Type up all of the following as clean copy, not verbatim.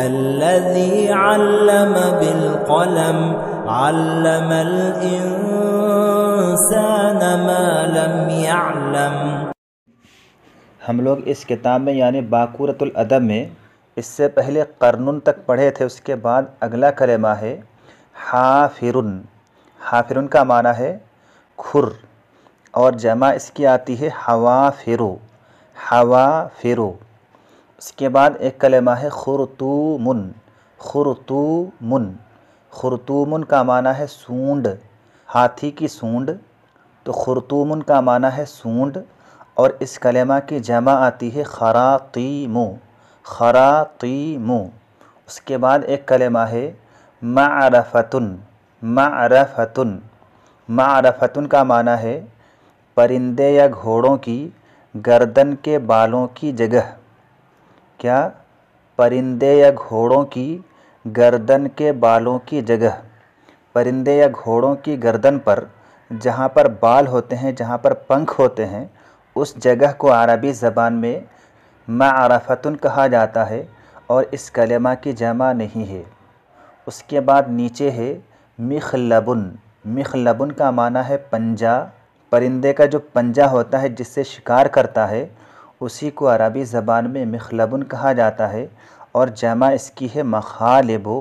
الذي علم بالقلم علم الإنسان ما لم يعلم۔ ہم لوگ اس کتاب میں یعنی باقورۃ الادب میں اس سے پہلے قرنن تک پڑھے تھے، اس کے بعد اگلا کلمہ ہے حافرن۔ حافرن کا معنی ہے کھر، اور جمع اس کی آتی ہے حوافرو، حوافرو۔ اس کے بعد ایک کلمہ ہے خرطومن، خرطومن۔ خرطومن کا معنی ہے سونڈ، ہاتھی کی سونڈ، تو خرطومن کا معنی ہے سونڈ، اور اس کلمہ کی جمع آتی ہے خراطیمو، خراطیمو۔ اس کے بعد ایک کلمہ ہے معرفتن، معرفتن۔ معرفتن کا معنی ہے پرندے یا گھوڑوں کی گردن کے بالوں کی جگہ۔ کیا؟ پرندے یا گھوڑوں کی گردن کے بالوں کی جگہ۔ پرندے یا گھوڑوں کی گردن پر جہاں پر بال ہوتے ہیں، جہاں پر پنکھ ہوتے ہیں، اس جگہ کو عربی زبان میں معرفتن کہا جاتا ہے، اور اس کلمہ کی جمع نہیں ہے۔ اس کے بعد نیچے ہے مخلبن۔ مخلبن کا معنی ہے پنجہ۔ پرندے کا جو پنجہ ہوتا ہے جس سے شکار کرتا ہے، اسی کو عربی زبان میں مخلبن کہا جاتا ہے، اور جمع اس کی ہے مخالبو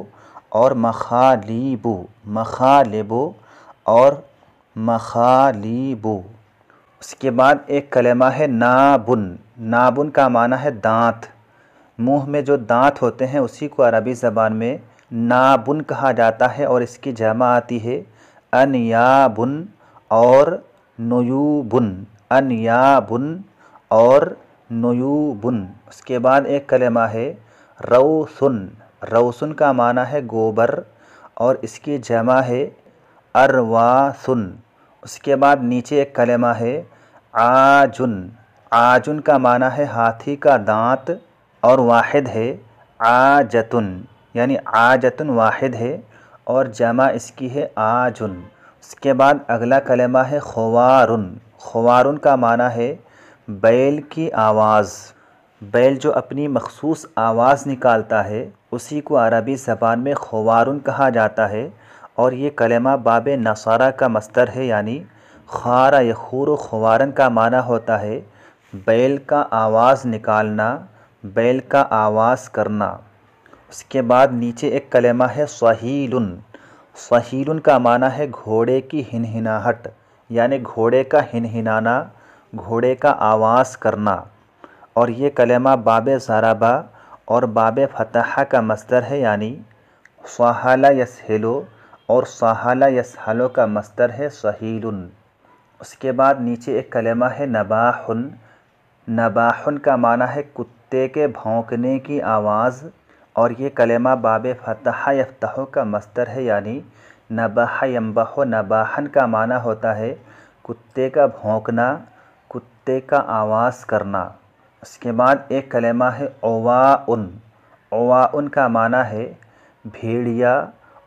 اور مخالیبو، مخالبو اور مخالیبو۔ اس کے بعد ایک کلمہ ہے نابن۔ نابن کا معنی ہے دانت۔ منہ میں جو دانت ہوتے ہیں اسی کو عربی زبان میں نابن کہا جاتا ہے، اور اس کی جمع آتی ہے انیابن اور نیوبن، انیابن اور نیوبن۔ اس کے بعد ایک کلمہ ہے روثن۔ روثن کا معنی ہے گوبر، اور اس کی جمع ہے ارواثن۔ اس کے بعد نیچے ایک کلمہ ہے عاجن۔ عاجن کا معنی ہے ہاتھی کا دانت، اور واحد ہے عاجتن، یعنی عاجتن واحد ہے، اور جمع اس کی ہے آجن۔ اس کے بعد اگلا کلمہ ہے خوارن۔ خوارن کا معنی ہے بیل کی آواز۔ بیل جو اپنی مخصوص آواز نکالتا ہے اسی کو عربی زبان میں خوارن کہا جاتا ہے، اور یہ کلمہ باب نصارہ کا مصدر ہے، یعنی خار یخور خوارن کا معنی ہوتا ہے بیل کا آواز نکالنا، بیل کا آواز کرنا۔ اس کے بعد نیچے ایک کلمہ ہے صہیلن۔ صہیلن کا معنی ہے گھوڑے کی ہنہناہٹ، یعنی گھوڑے کا ہنہنانا، گھوڑے کا آواز کرنا، اور یہ کلمہ باب ضربہ اور باب فتح کا مصدر ہے، یعنی صہل یسہلو اور صہل یسہلو کا مصدر ہے صہیلن۔ اس کے بعد نیچے ایک کلمہ ہے نباحن۔ نباحن کا معنی ہے کتے کے بھونکنے کی آواز، اور یہ کلمہ باب فتح یفتح کا مصدر ہے، یعنی نبح ینبح نباحن کا معنی ہوتا ہے کتے کا بھونکنا، کتے کا آواز کرنا۔ اس کے بعد ایک کلمہ ہے عواؤن۔ عواؤن کا معنی ہے بھیڑیا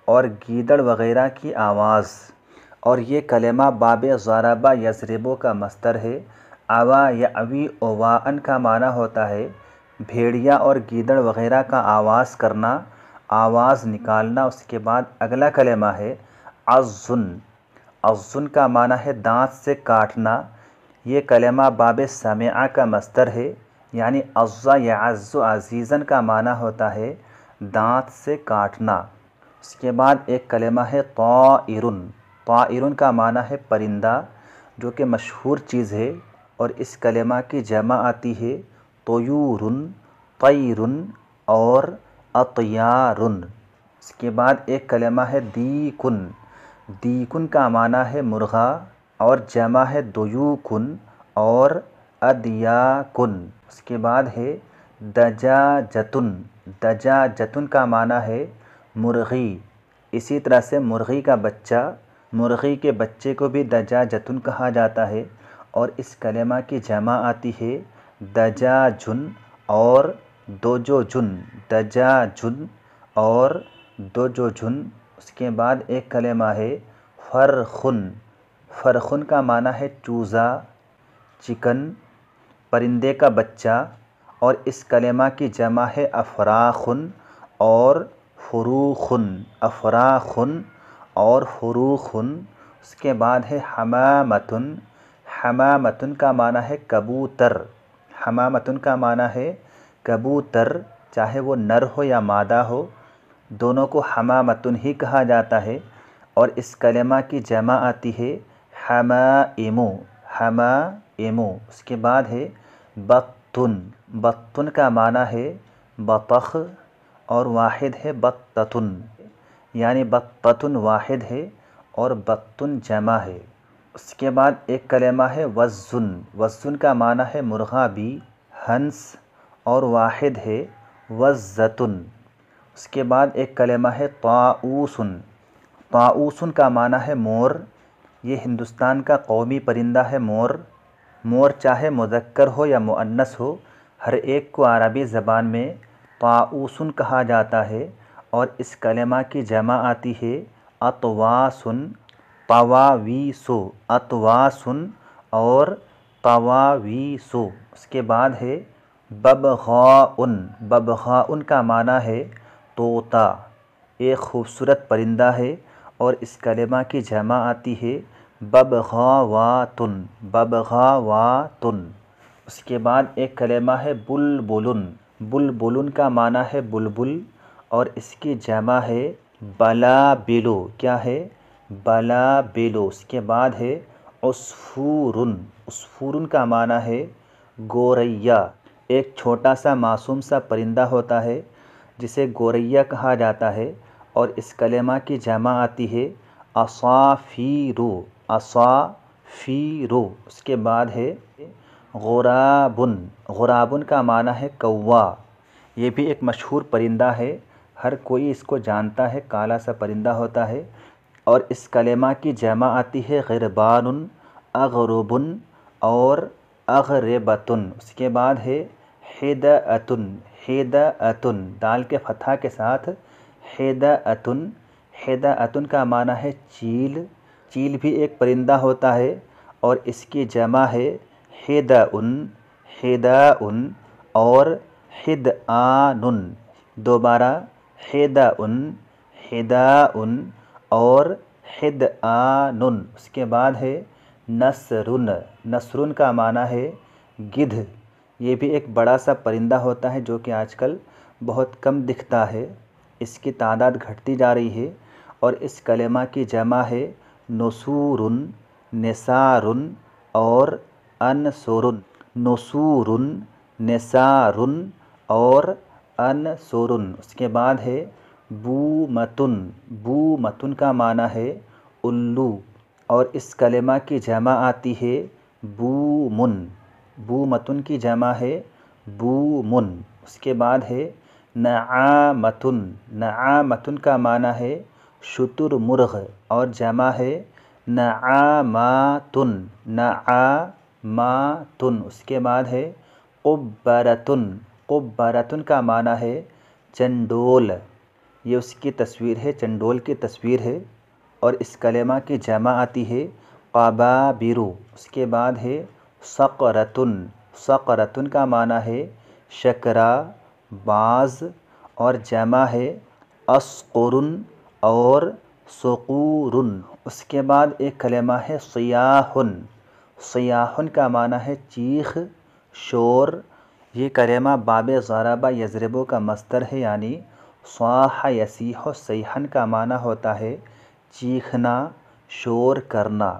اور گیدڑ وغیرہ کی آواز، اور یہ کلمہ باب ضربہ یضربو کا مصدر ہے۔ عوا یعوی عواءن کا معنی ہوتا ہے بھیڑیا اور گیدڑ وغیرہ کا آواز کرنا، آواز نکالنا۔ اس کے بعد اگلا کلمہ ہے عضن۔ عضن کا معنی ہے دانت سے کاٹنا۔ یہ کلمہ باب سمع کا مصدر ہے، یعنی عض یعض عزیزاً کا معنی ہوتا ہے دانت سے کاٹنا۔ اس کے بعد ایک کلمہ ہے طائرن۔ طائرن کا معنی ہے پرندہ، جو کہ مشہور چیز ہے، اور اس کلمہ کی جمع آتی ہے طیورن، طیرن اور اطیارن۔ اس کے بعد ایک کلمہ ہے دیکن۔ دیکن کا معنی ہے مرغا، اور جمع ہے دیوکن اور ادیاکن۔ اس کے بعد ہے دجاجتن۔ دجاجتن کا معنی ہے مرغی، اسی طرح سے مرغی کا بچہ، مرغی کے بچے کو بھی دجاجتن کہا جاتا ہے، اور اس کلمہ کی جمع آتی ہے دجاجن اور دجوجن، دجاجن اور دجوجن۔ اس کے بعد ایک کلمہ ہے فرخن۔ فرخن کا معنی ہے چوزا، چکن، پرندے کا بچہ، اور اس کلمہ کی جمع ہے افراخن اور فروخن افراخن اور فروخن۔ اس کے بعد ہے حمامتن، حمامتن کا معنی ہے کبوتر، حمامتن کا معنی ہے کبوتر، چاہے وہ نر ہو یا مادہ ہو دونوں کو حمامتن ہی کہا جاتا ہے۔ اور اس کلمہ کی جمع آتی ہے حمائم، حمائم۔ اس کے بعد ہے بطن، بطن کا معنی ہے بطخ اور واحد ہے بطتن، یعنی بطتن واحد ہے اور بطن جمع ہے۔ اس کے بعد ایک کلمہ ہے وزن، وزن کا معنی ہے مرغا بھی، ہنس اور واحد ہے وزتن۔ اس کے بعد ایک کلمہ ہے طاؤسن، طاؤسن کا معنی ہے مور، یہ ہندوستان کا قومی پرندہ ہے مور۔ مور چاہے مذکر ہو یا مؤنث ہو ہر ایک کو عربی زبان میں طاؤسن کہا جاتا ہے۔ اور اس کلمہ کی جمع آتی ہے اطواسن، طواویسو، اطواسن اور طواویسو۔ اس کے بعد ہے ببغاؤن، ببغاؤن کا معنی ہے طوطا، ایک خوبصورت پرندہ ہے اور اس کلمہ کی جمع آتی ہے ببغاواتن، ببغاواتن۔ اس کے بعد ایک کلمہ ہے بلبلن، بلبلن کا معنی ہے بلبل اور اس کی جمع ہے بلابلو، کیا ہے بلابلو۔ اس کے بعد ہے عصفورن، عصفورن کا معنی ہے گوریا، ایک چھوٹا سا معصوم سا پرندہ ہوتا ہے جسے گوریا کہا جاتا ہے اور اس کلمہ کی جمع آتی ہے عصافیرو، عصافیرو۔ اس کے بعد ہے غرابن، غرابن کا معنی ہے کوا، یہ بھی ایک مشہور پرندہ ہے، ہر کوئی اس کو جانتا ہے، کالا سا پرندہ ہوتا ہے اور اس کلمہ کی جمع آتی ہے غربان، اغربن اور اغربتن۔ اس کے بعد ہے حدأتن، حدأتن، دال کے فتحہ کے ساتھ حدأتن، حدأتن کا معنی ہے چیل، چیل بھی ایک پرندہ ہوتا ہے اور اس کی جمع ہے حدأن، حدأن اور حدآن۔ دوبارہ حدأن، حداءن اور حدآن۔ اس کے بعد ہے نسرن، نسرن کا معنی ہے گدھ، یہ بھی ایک بڑا سا پرندہ ہوتا ہے جو کہ آج کل بہت کم دکھتا ہے، اس کی تعداد گھٹتی جا رہی ہے اور اس کلمہ کی جمع ہے نسورن، نثارن اور انسرن، نسورن، نثارن اور انسرن۔ اس کے بعد ہے بومتن، بومتن کا معنی ہے الو اور اس کلمہ کی جمع آتی ہے بومن، بومتن کی جمع ہے بومن۔ اس کے بعد ہے نعامتن، نعامتن کا معنی ہے شتر مرغ اور جمع ہے نعاماتن، نعاماتن۔ اس کے بعد ہے قبرتن، قبرتن کا معنی ہے چنڈول، یہ اس کی تصویر ہے، چنڈول کی تصویر ہے اور اس کلمہ کی جمع آتی ہے قبابرو۔ اس کے بعد ہے صقرتن، صقرتن کا معنی ہے شکرا، باز اور جمع ہے اصقرن اور صقورن۔ اس کے بعد ایک کلمہ ہے صیاحن، صیاحن کا معنی ہے چیخ، شور، یہ کلمہ باب ضرب یضرب کا مصدر ہے، یعنی صاح یصیح صیحا کا معنی ہوتا ہے چیخنا، شور کرنا۔